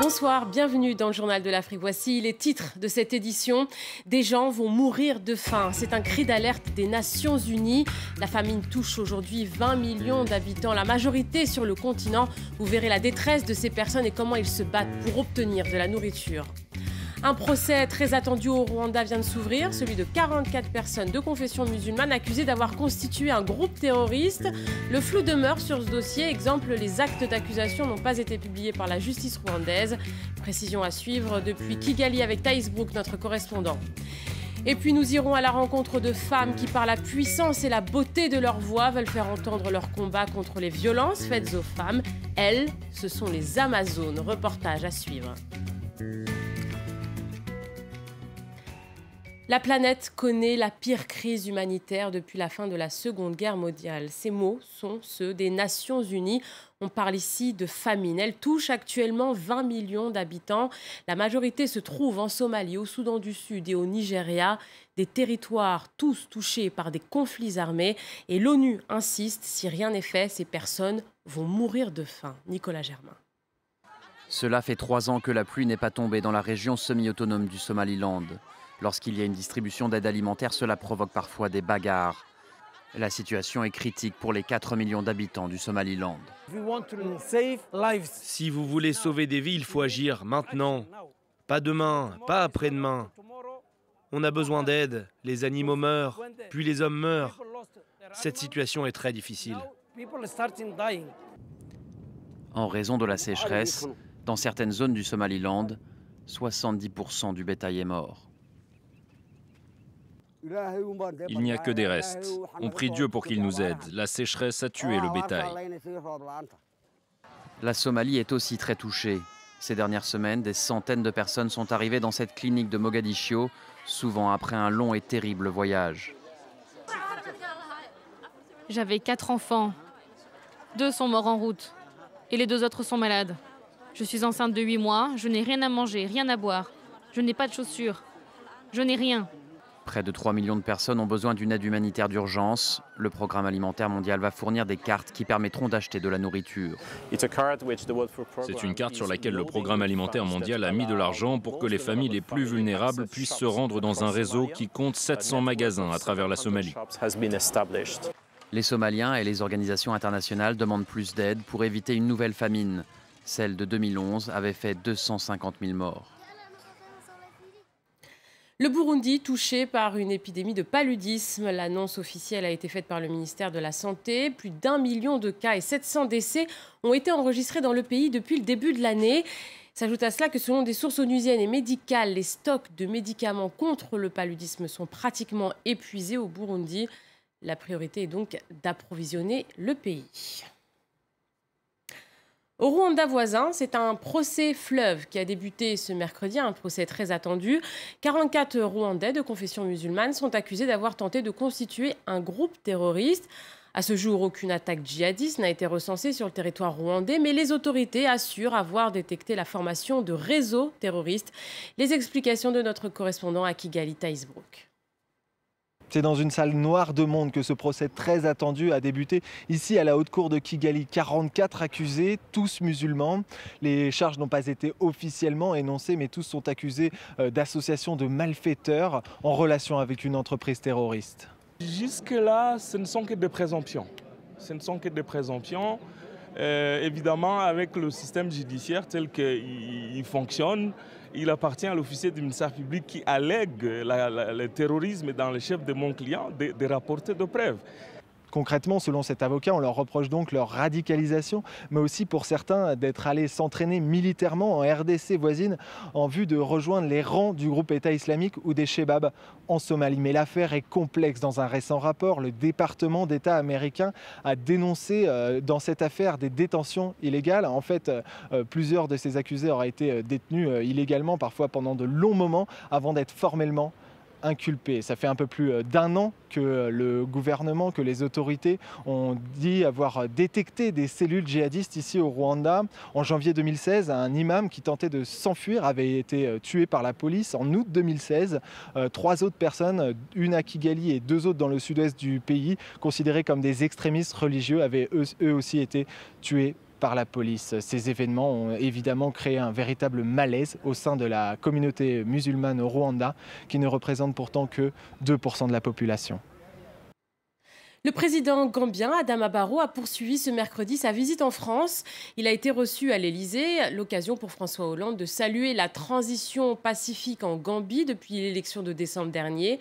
Bonsoir, bienvenue dans le Journal de l'Afrique. Voici les titres de cette édition. Des gens vont mourir de faim. C'est un cri d'alerte des Nations Unies. La famine touche aujourd'hui 20 millions d'habitants, la majorité sur le continent. Vous verrez la détresse de ces personnes et comment ils se battent pour obtenir de la nourriture. Un procès très attendu au Rwanda vient de s'ouvrir, celui de 44 personnes de confession musulmane accusées d'avoir constitué un groupe terroriste. Le flou demeure sur ce dossier. Exemple, les actes d'accusation n'ont pas été publiés par la justice rwandaise. Précision à suivre depuis Kigali avec Thaïs Brook, notre correspondant. Et puis nous irons à la rencontre de femmes qui, par la puissance et la beauté de leur voix, veulent faire entendre leur combat contre les violences faites aux femmes. Elles, ce sont les Amazones. Reportage à suivre. La planète connaît la pire crise humanitaire depuis la fin de la Seconde Guerre mondiale. Ces mots sont ceux des Nations Unies. On parle ici de famine. Elle touche actuellement 20 millions d'habitants. La majorité se trouve en Somalie, au Soudan du Sud et au Nigeria. Des territoires tous touchés par des conflits armés. Et l'ONU insiste, si rien n'est fait, ces personnes vont mourir de faim. Nicolas Germain. Cela fait 3 ans que la pluie n'est pas tombée dans la région semi-autonome du Somaliland. Lorsqu'il y a une distribution d'aide alimentaire, cela provoque parfois des bagarres. La situation est critique pour les 4 millions d'habitants du Somaliland. Si vous voulez sauver des vies, il faut agir maintenant. Pas demain, pas après-demain. On a besoin d'aide, les animaux meurent, puis les hommes meurent. Cette situation est très difficile. En raison de la sécheresse, dans certaines zones du Somaliland, 70% du bétail est mort. Il n'y a que des restes. On prie Dieu pour qu'il nous aide. La sécheresse a tué le bétail. La Somalie est aussi très touchée. Ces dernières semaines, des centaines de personnes sont arrivées dans cette clinique de Mogadiscio, souvent après un long et terrible voyage. J'avais 4 enfants. 2 sont morts en route et les 2 autres sont malades. Je suis enceinte de 8 mois, je n'ai rien à manger, rien à boire. Je n'ai pas de chaussures. Je n'ai rien. Près de 3 millions de personnes ont besoin d'une aide humanitaire d'urgence. Le programme alimentaire mondial va fournir des cartes qui permettront d'acheter de la nourriture. C'est une carte sur laquelle le programme alimentaire mondial a mis de l'argent pour que les familles les plus vulnérables puissent se rendre dans un réseau qui compte 700 magasins à travers la Somalie. Les Somaliens et les organisations internationales demandent plus d'aide pour éviter une nouvelle famine. Celle de 2011 avait fait 250 000 morts. Le Burundi touché par une épidémie de paludisme. L'annonce officielle a été faite par le ministère de la Santé. Plus d'1 million de cas et 700 décès ont été enregistrés dans le pays depuis le début de l'année. S'ajoute à cela que selon des sources onusiennes et médicales, les stocks de médicaments contre le paludisme sont pratiquement épuisés au Burundi. La priorité est donc d'approvisionner le pays. Au Rwanda voisin, c'est un procès fleuve qui a débuté ce mercredi, un procès très attendu. 44 Rwandais de confession musulmane sont accusés d'avoir tenté de constituer un groupe terroriste. À ce jour, aucune attaque djihadiste n'a été recensée sur le territoire rwandais, mais les autorités assurent avoir détecté la formation de réseaux terroristes. Les explications de notre correspondant à Kigali, Thaïs Brook. C'est dans une salle noire de monde que ce procès très attendu a débuté. Ici, à la haute cour de Kigali, 44 accusés, tous musulmans. Les charges n'ont pas été officiellement énoncées, mais tous sont accusés d'association de malfaiteurs en relation avec une entreprise terroriste. Jusque-là, ce ne sont que des présomptions. Ce ne sont que des présomptions. Évidemment, avec le système judiciaire tel qu'il fonctionne, il appartient à l'officier du ministère public qui allègue le terrorisme dans le chef de mon client de rapporter de preuves. Concrètement, selon cet avocat, on leur reproche donc leur radicalisation, mais aussi pour certains d'être allés s'entraîner militairement en RDC voisine en vue de rejoindre les rangs du groupe État islamique ou des Chebabs en Somalie. Mais l'affaire est complexe. Dans un récent rapport, le département d'État américain a dénoncé dans cette affaire des détentions illégales. En fait, plusieurs de ces accusés auraient été détenus illégalement, parfois pendant de longs moments, avant d'être formellement inculpés. Ça fait un peu plus d'1 an que le gouvernement, que les autorités ont dit avoir détecté des cellules djihadistes ici au Rwanda. En janvier 2016, un imam qui tentait de s'enfuir avait été tué par la police. En août 2016, 3 autres personnes, une à Kigali et 2 autres dans le sud-ouest du pays, considérées comme des extrémistes religieux, avaient eux aussi été tués par la police. Ces événements ont évidemment créé un véritable malaise au sein de la communauté musulmane au Rwanda, qui ne représente pourtant que 2% de la population. Le président gambien Adama Barrow a poursuivi ce mercredi sa visite en France. Il a été reçu à l'Élysée, l'occasion pour François Hollande de saluer la transition pacifique en Gambie depuis l'élection de décembre dernier.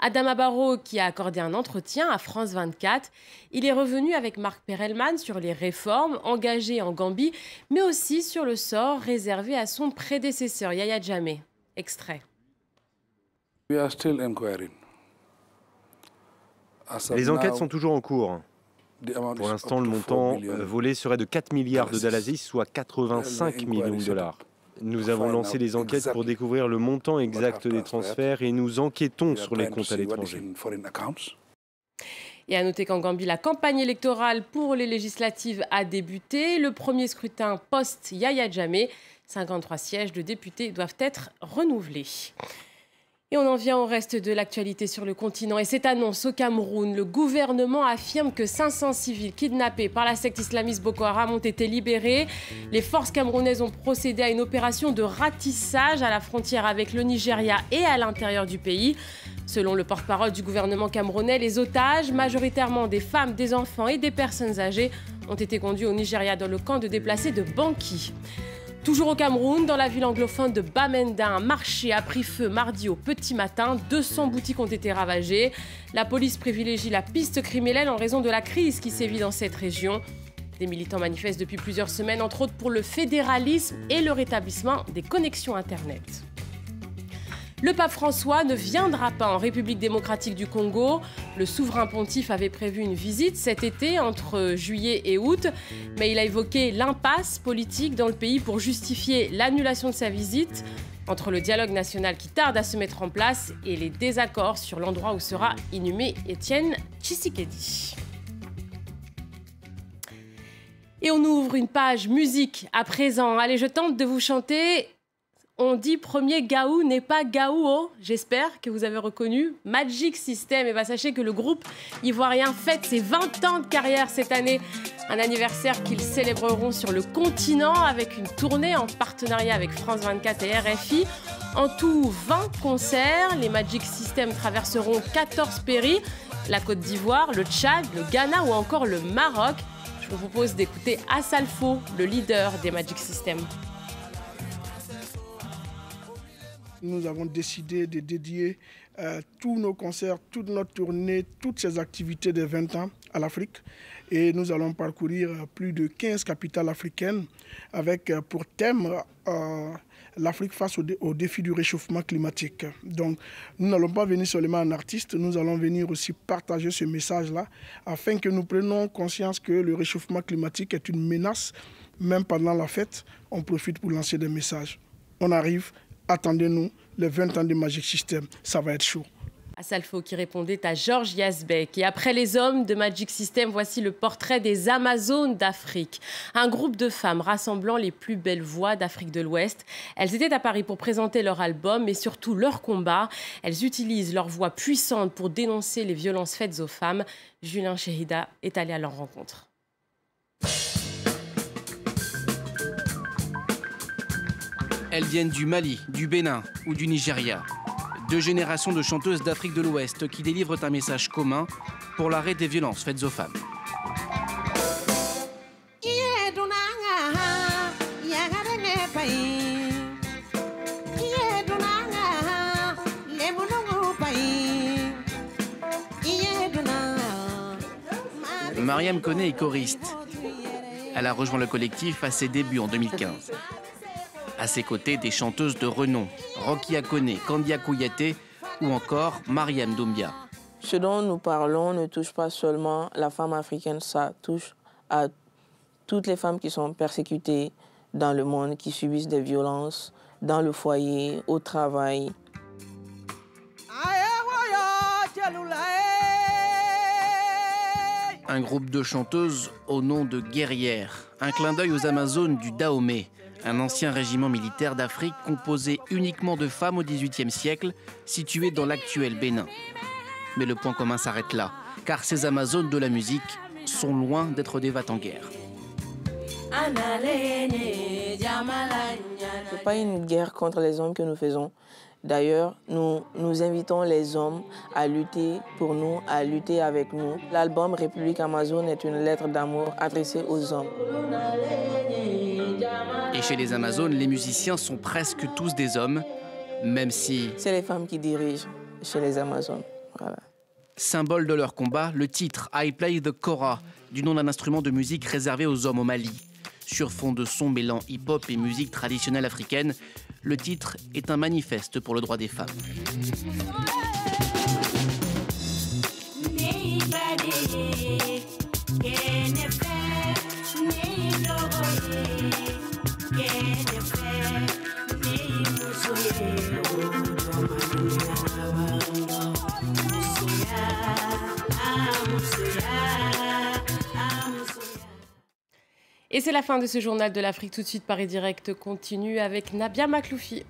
Adama Barrow qui a accordé un entretien à France 24. Il est revenu avec Marc Perelman sur les réformes engagées en Gambie, mais aussi sur le sort réservé à son prédécesseur Yahya Jammeh. Extrait. We are still inquiring. Les enquêtes sont toujours en cours. Pour l'instant, le montant volé serait de 4 milliards de dollars, soit 85 millions de dollars. Nous avons lancé des enquêtes pour découvrir le montant exact des transferts et nous enquêtons sur les comptes à l'étranger. Et à noter qu'en Gambie, la campagne électorale pour les législatives a débuté. Le premier scrutin post-Yahya Jammeh, 53 sièges de députés doivent être renouvelés. Et on en vient au reste de l'actualité sur le continent. Et cette annonce au Cameroun, le gouvernement affirme que 500 civils kidnappés par la secte islamiste Boko Haram ont été libérés. Les forces camerounaises ont procédé à une opération de ratissage à la frontière avec le Nigeria et à l'intérieur du pays. Selon le porte-parole du gouvernement camerounais, les otages, majoritairement des femmes, des enfants et des personnes âgées, ont été conduits au Nigeria dans le camp de déplacés de Banki. Toujours au Cameroun, dans la ville anglophone de Bamenda, un marché a pris feu mardi au petit matin. 200 boutiques ont été ravagées. La police privilégie la piste criminelle en raison de la crise qui sévit dans cette région. Des militants manifestent depuis plusieurs semaines, entre autres pour le fédéralisme et le rétablissement des connexions Internet. Le pape François ne viendra pas en République démocratique du Congo. Le souverain pontife avait prévu une visite cet été entre juillet et août, mais il a évoqué l'impasse politique dans le pays pour justifier l'annulation de sa visite, entre le dialogue national qui tarde à se mettre en place et les désaccords sur l'endroit où sera inhumé Étienne Tshisekedi. Et on ouvre une page musique à présent. Allez, je tente de vous chanter. On dit premier Gaou n'est pas Gaou. J'espère que vous avez reconnu Magic System. Et bien sachez que le groupe ivoirien fête ses 20 ans de carrière cette année. Un anniversaire qu'ils célébreront sur le continent avec une tournée en partenariat avec France 24 et RFI. En tout, 20 concerts. Les Magic System traverseront 14 pays. La Côte d'Ivoire, le Tchad, le Ghana ou encore le Maroc. Je vous propose d'écouter Asalfo, le leader des Magic System. Nous avons décidé de dédier tous nos concerts, toute notre tournée, toutes ces activités de 20 ans à l'Afrique. Et nous allons parcourir plus de 15 capitales africaines avec pour thème l'Afrique face au défi du réchauffement climatique. Donc nous n'allons pas venir seulement en artiste, nous allons venir aussi partager ce message-là afin que nous prenions conscience que le réchauffement climatique est une menace. Même pendant la fête, on profite pour lancer des messages. On arrive. Attendez-nous, les 20 ans de Magic System, ça va être chaud. Asalfo qui répondait à Georges Yazbek. Et après les hommes de Magic System, voici le portrait des Amazones d'Afrique. Un groupe de femmes rassemblant les plus belles voix d'Afrique de l'Ouest. Elles étaient à Paris pour présenter leur album et surtout leur combat. Elles utilisent leur voix puissante pour dénoncer les violences faites aux femmes. Julien Chérida est allé à leur rencontre. Elles viennent du Mali, du Bénin ou du Nigeria. 2 générations de chanteuses d'Afrique de l'Ouest qui délivrent un message commun pour l'arrêt des violences faites aux femmes. Mariam Kone est choriste. Elle a rejoint le collectif à ses débuts en 2015. À ses côtés, des chanteuses de renom, Rokia Kone, Kandia Kouyaté ou encore Mariam Doumbia. Ce dont nous parlons ne touche pas seulement la femme africaine, ça touche à toutes les femmes qui sont persécutées dans le monde, qui subissent des violences dans le foyer, au travail. Un groupe de chanteuses au nom de guerrières. Un clin d'œil aux Amazones du Dahomey, un ancien régiment militaire d'Afrique composé uniquement de femmes au XVIIIe siècle, situé dans l'actuel Bénin. Mais le point commun s'arrête là, car ces Amazones de la musique sont loin d'être des vats en guerre. Ce n'est pas une guerre contre les hommes que nous faisons. D'ailleurs, nous invitons les hommes à lutter pour nous, à lutter avec nous. L'album République Amazone est une lettre d'amour adressée aux hommes. Et chez les Amazones, les musiciens sont presque tous des hommes, même si... C'est les femmes qui dirigent chez les Amazones. Voilà. Symbole de leur combat, le titre I Play the Kora, du nom d'un instrument de musique réservé aux hommes au Mali. Sur fond de sons mêlant hip-hop et musique traditionnelle africaine, le titre est un manifeste pour le droit des femmes. Et c'est la fin de ce journal de l'Afrique. Tout de suite, Paris Direct continue avec Nabia Makloufi.